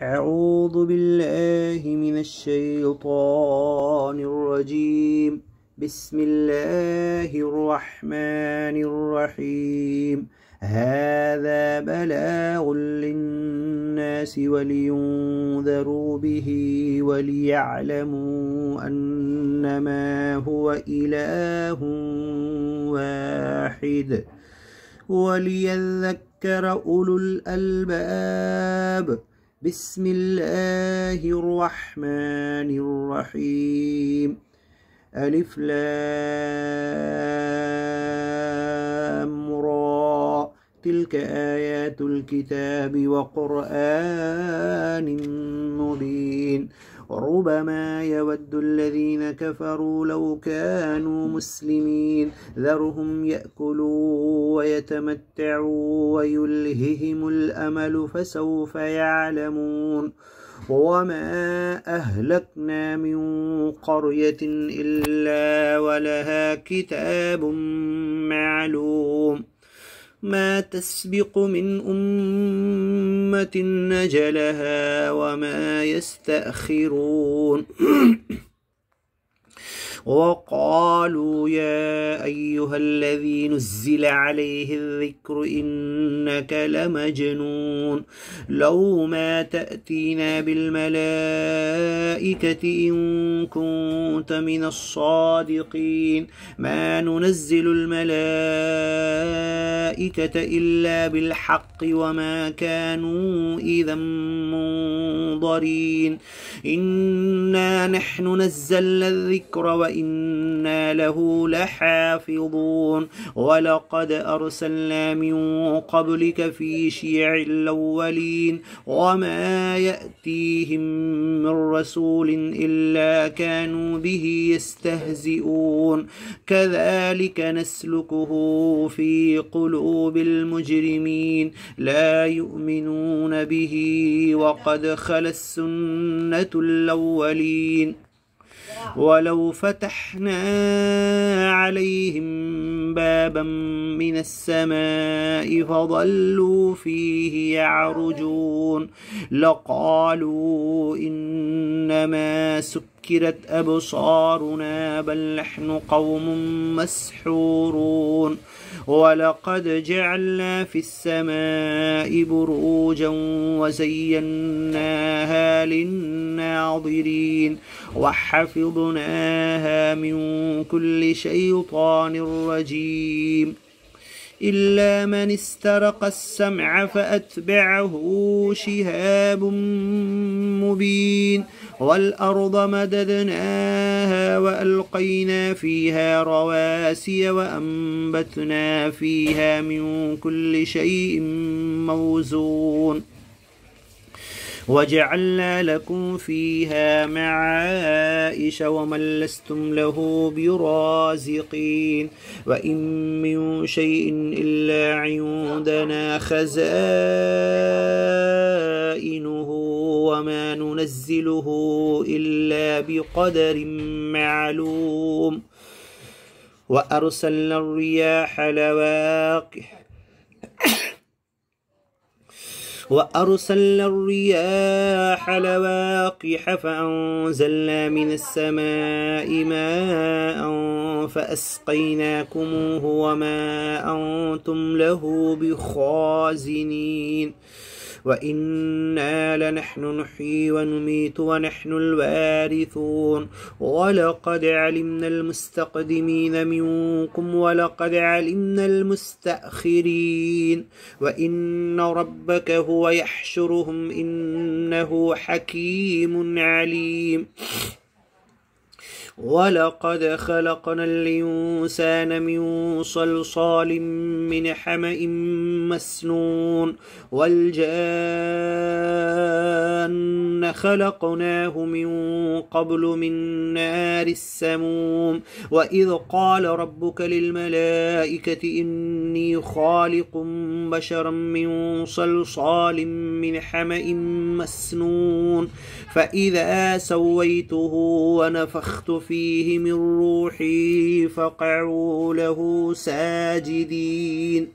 أعوذ بالله من الشيطان الرجيم. بسم الله الرحمن الرحيم. هذا بلاغ للناس ولينذروا به وليعلموا أنما هو إله واحد وليذكر أولو الألباب. بسم الله الرحمن الرحيم. ألف لام را تلك آيات الكتاب وقرآن مبين. ربما يود الذين كفروا لو كانوا مسلمين ذرهم يأكلوا ويتمتعوا ويلههم الأمل فسوف يعلمون. وما أهلكنا من قرية إلا ولها كتاب معلوم ما تسبق من أمة نجلها وما يستأخرون. وقالوا يا أيها الذي نزل عليه الذكر إنك لمجنون لو ما تأتينا بالملائكة إن كنت من الصادقين ما ننزل الملائكة إلا بالحق وما كانوا إذا منظرين. إنا نحن نزلنا الذكر وإنا له لحافظون. ولقد أرسلنا من قبلك في شيع الأولين وما يأتيهم من رسول إلا كانوا به يستهزئون. كذلك نسلكه في قلوب المجرمين لا يؤمنون به وقد خلت سنة الأولين. ولو فتحنا عليهم بابا من السماء فظلوا فيه يعرجون لقالوا إنما سكرت أبصارنا بل نحن قوم مسحورون. ولقد جعلنا في السماء بروجا وزيناها للناظرين وحفظناها من كل شيطان رجيم إلا من استرق السمع فأتبعه شهاب مبين. والأرض مددناها وألقينا فيها رواسي وأنبتنا فيها من كل شيء موزون وجعلنا لكم فيها معائش ومن لستم له برازقين. وإن من شيء إلا عندنا خزائنه وما ننزله إلا بقدر معلوم. وأرسلنا الرياح لواقح فأنزلنا من السماء ماء فأسقيناكموه وما أنتم له بخازنين. وإنا لنحن نحيي ونميت ونحن الوارثون. ولقد علمنا المستقدمين منكم ولقد علمنا المستأخرين. وإن ربك هو يحشرهم إنه حكيم عليم. ولقد خلقنا الإنسان من صلصال من حمأ مسنون. والجان خلقناه من قبل من نار السموم. وإذ قال ربك للملائكة إني خالق بشرا من صلصال من حمأ مسنون فإذا سويته ونفخت فيه من روحي فقعوا له ساجدين.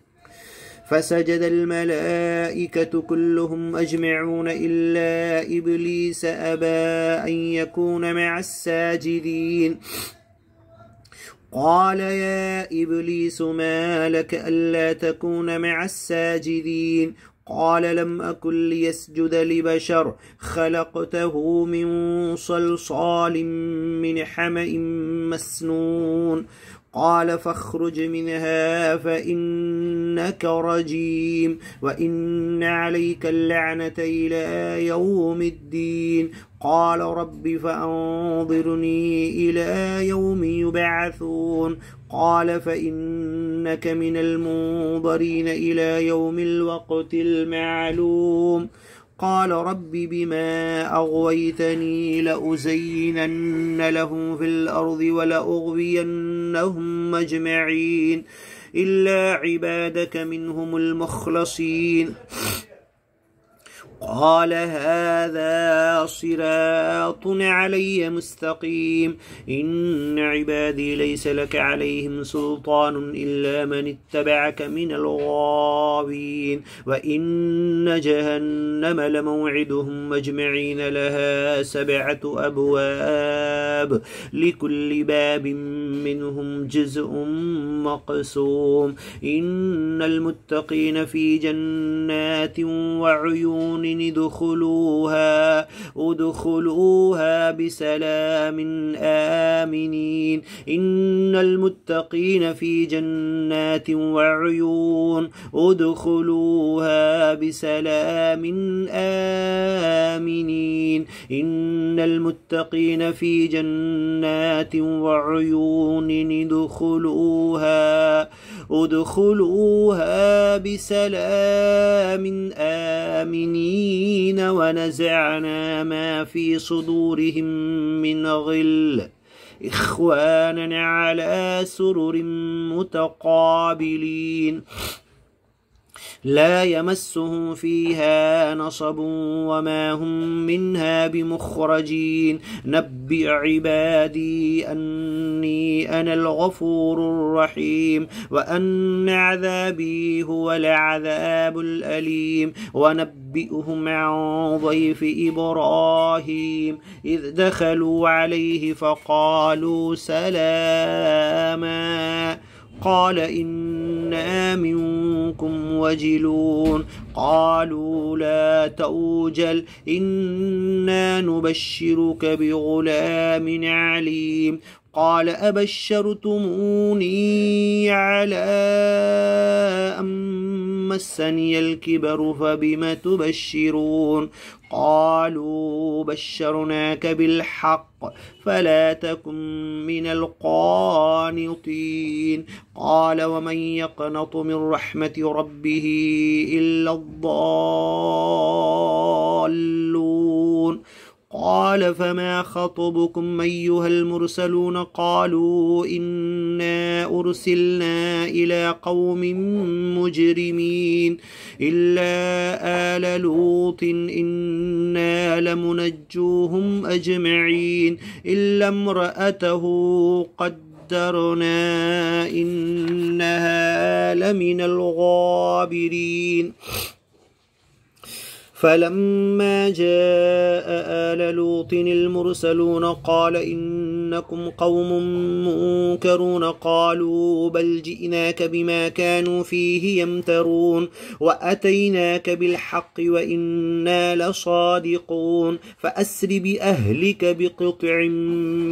فسجد الملائكة كلهم أجمعون إلا إبليس أبى أن يكون مع الساجدين. قال يا إبليس ما لك ألا تكون مع الساجدين؟ قال لم أكن ليسجد لبشر خلقته من صلصال من حمأ مسنون. قال فاخرج منها فإنك رجيم وإن عليك اللعنة إلى يوم الدين. قال رب فأنظرني إلى يوم يبعثون. قال فإنك من المنظرين إلى يوم الوقت المعلوم. قال رب بما أغويتني لأزينن لهم في الأرض ولأغوينهم أجمعين إلا عبادك منهم المخلصين. قال هذا صراط علي مستقيم. إن عبادي ليس لك عليهم سلطان إلا من اتبعك من الغاوين. وإن جهنم لموعدهم أجمعين لها 7 أبواب لكل باب منهم جزء مقسوم. إن المتقين في جنات وعيون ادخلوها بسلام آمنين. إن المتقين في جنات وعيون ادخلوها بسلام آمنين. إن المتقين في جنات وعيون ادخلوها بسلام آمنين. ونزعنا ما في صدورهم من غل إخوانا على سرر متقابلين لا يمسهم فيها نصب وما هم منها بمخرجين. نبئ عبادي أني أنا الغفور الرحيم وأن عذابي هو العذاب الأليم. ونبئهم عن ضيف إبراهيم إذ دخلوا عليه فقالوا سلاما قال إنا منكم وجلون. قالوا لا توجل إنا نبشرك بغلام عليم. قال أبشرتموني على أن مسني الكبر فبم تبشرون؟ قالوا بشرناك بالحق فلا تكن من القانطين. قال ومن يقنط من رحمة ربه إلا الضالون. قال فما خطبكم أيها المرسلون؟ قالوا إنا أرسلنا إلى قوم مجرمين إلا آل لوط إنا لمنجوهم أجمعين إلا امرأته قدرنا إنها لمن الغابرين. فلما جاء آل لوط المرسلون قال إنكم قوم منكرون. قالوا بل جئناك بما كانوا فيه يمترون وأتيناك بالحق وإنا لصادقون. فأسر بأهلك بقطع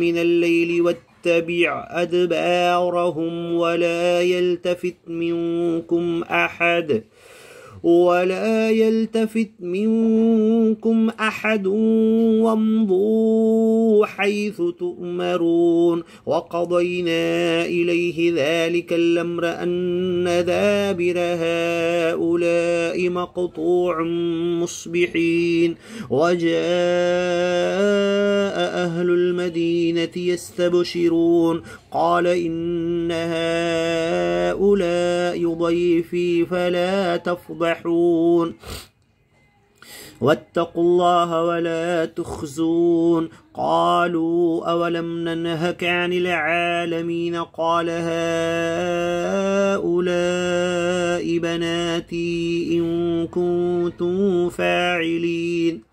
من الليل واتبع أدبارهم ولا يلتفت منكم أحد وامضوا حيث تؤمرون. وقضينا إليه ذلك الأمر أن دابر هؤلاء مقطوع مصبحين. وجاء أهل المدينة يستبشرون قال إن هؤلاء ضيفي فلا تفضحون. واتقوا الله ولا تخزون قالوا أولم ننهك عن العالمين قال هؤلاء بناتي إن كنتم فاعلين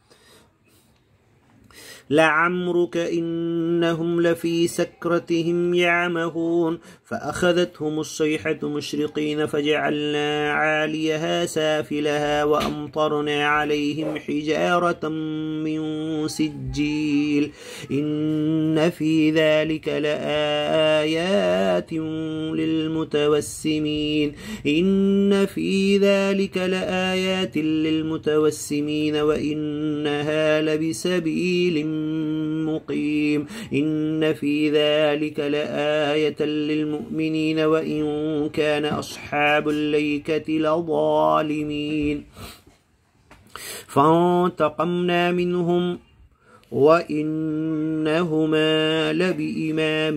لعمرك إنهم لفي سكرتهم يعمهون فأخذتهم الصيحة مشرقين فجعلنا عاليها سافلها وأمطرنا عليهم حجارة من سجيل إن في ذلك لآيات للمتوسمين وإنها لبسبيل مقيم إن في ذلك لآية للمؤمنين وإن كان أصحاب الأيكة لظالمين فانتقمنا منهم وإنهما لبإمام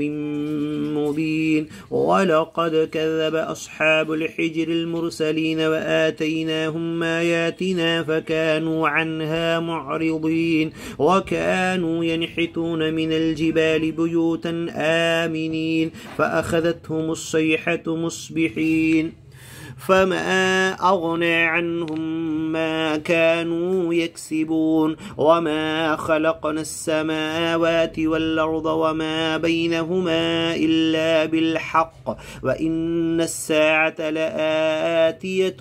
مبين ولقد كذب أصحاب الحجر المرسلين وآتيناهم آياتنا فكانوا عنها معرضين وكانوا ينحتون من الجبال بيوتا آمنين فأخذتهم الصيحة مصبحين فما أغنى عنهم ما كانوا يكسبون وما خلقنا السماوات والأرض وما بينهما إلا بالحق وإن الساعة لآتية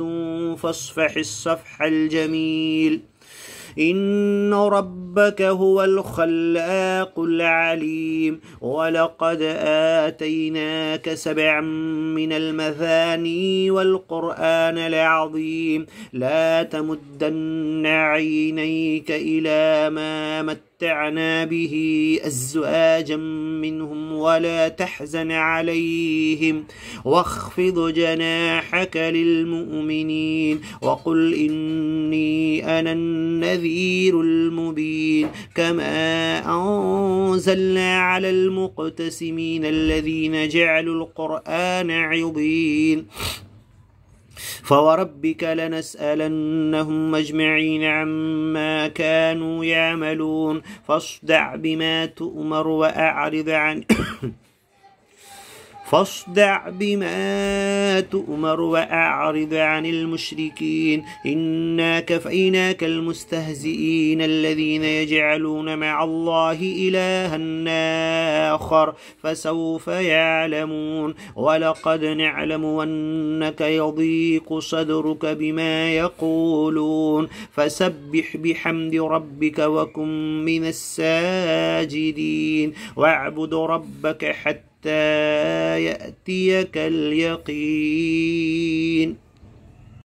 فاصفح الصفح الجميل إن ربك هو الخلاق العليم ولقد آتيناك 7 من المثاني والقرآن العظيم لا تمدن عينيك إلى ما متعنا به أزواجا منهم ولا تحزن عليهم واخفض جناحك للمؤمنين وقل إني أنا النذير المبين كما أنزلنا على المقتسمين الذين جعلوا القرآن عضين فوربك لنسألنهم أجمعين عما كانوا يعملون فاصدع بما تؤمر وأعرض عن المشركين إنا كفيناك المستهزئين الذين يجعلون مع الله إلها آخر فسوف يعلمون ولقد نعلم أنك يضيق صدرك بما يقولون فسبح بحمد ربك وكن من الساجدين واعبد ربك حتى يأتيك اليقين.